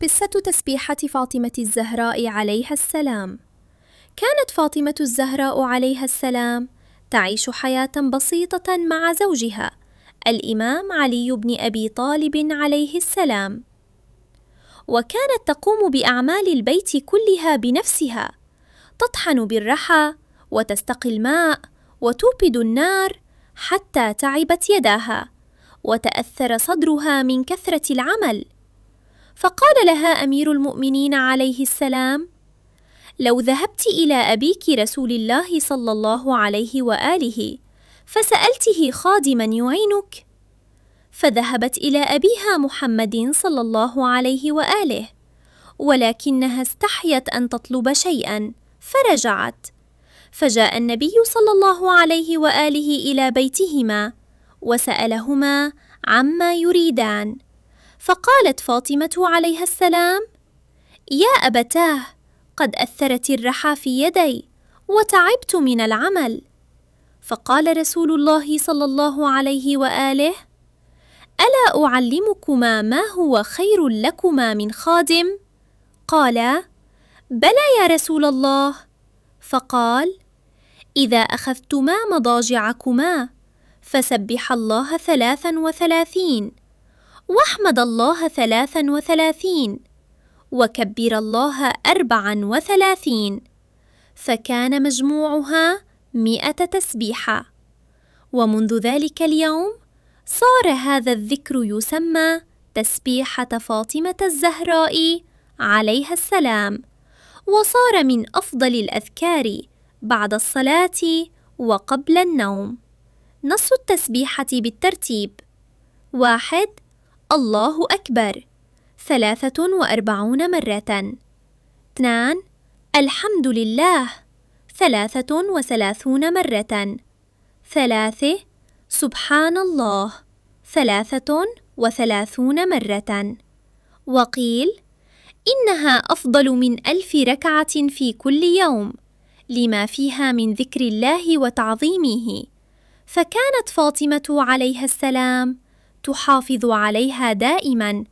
قصة تسبيحة فاطمة الزهراء عليها السلام. كانت فاطمة الزهراء عليها السلام تعيش حياة بسيطة مع زوجها الإمام علي بن أبي طالب عليه السلام، وكانت تقوم بأعمال البيت كلها بنفسها، تطحن بالرحى وتستقي الماء وتوقد النار حتى تعبت يداها وتأثر صدرها من كثرة العمل. فقال لها أمير المؤمنين عليه السلام: لو ذهبت إلى أبيك رسول الله صلى الله عليه وآله فسألته خادما يعينك، فذهبت إلى أبيها محمد صلى الله عليه وآله، ولكنها استحيت أن تطلب شيئا فرجعت، فجاء النبي صلى الله عليه وآله إلى بيتهما وسألهما عما يريدان، فقالت فاطمة عليها السلام: يا أبتاه، قد أثرت الرحى في يدي وتعبت من العمل. فقال رسول الله صلى الله عليه وآله: ألا أعلمكما ما هو خير لكما من خادم؟ قالا: بلى يا رسول الله. فقال: إذا أخذتما مضاجعكما فسبح الله 33، واحمد الله 33، وكبر الله 34، فكان مجموعها 100 تسبيحة. ومنذ ذلك اليوم صار هذا الذكر يسمى تسبيحة فاطمة الزهراء عليها السلام، وصار من أفضل الأذكار بعد الصلاة وقبل النوم. نص التسبيحة بالترتيب: 1. الله أكبر 43 مرة. 2. الحمد لله 33 مرة. 3. سبحان الله 33 مرة. وقيل إنها أفضل من 1000 ركعة في كل يوم، لما فيها من ذكر الله وتعظيمه، فكانت فاطمة عليها السلام تحافظ عليها دائما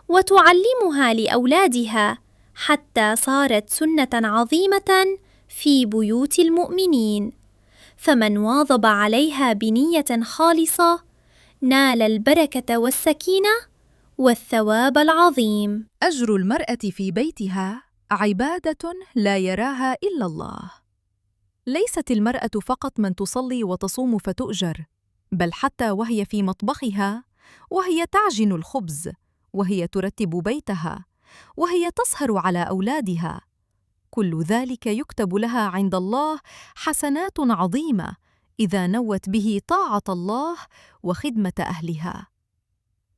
وتعلمها لأولادها، حتى صارت سنة عظيمة في بيوت المؤمنين، فمن واظب عليها بنية خالصة نال البركة والسكينة والثواب العظيم. أجر المرأة في بيتها عبادة لا يراها إلا الله. ليست المرأة فقط من تصلي وتصوم فتؤجر، بل حتى وهي في مطبخها، وهي تعجن الخبز، وهي ترتب بيتها، وهي تسهر على أولادها، كل ذلك يكتب لها عند الله حسنات عظيمة إذا نوت به طاعة الله وخدمة أهلها.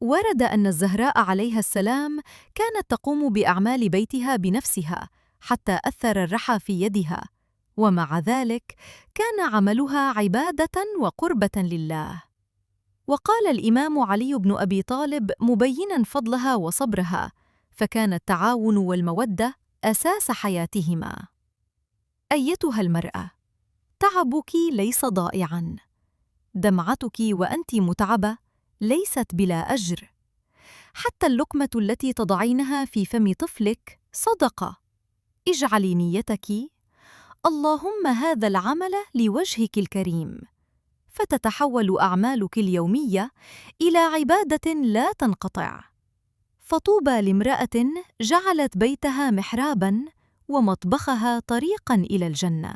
ورد أن الزهراء عليها السلام كانت تقوم بأعمال بيتها بنفسها حتى أثر الرحى في يدها، ومع ذلك كان عملها عبادة وقربة لله. وقال الإمام علي بن أبي طالب مبيناً فضلها وصبرها: فكان التعاون والمودة أساس حياتهما. أيتها المرأة، تعبك ليس ضائعاً، دمعتك وأنت متعبة ليست بلا أجر، حتى اللقمة التي تضعينها في فم طفلك صدقة. اجعلي نيتك: اللهم هذا العمل لوجهك الكريم، فتتحول أعمالك اليومية إلى عبادة لا تنقطع. فطوبى لامرأة جعلت بيتها محراباً ومطبخها طريقاً إلى الجنة.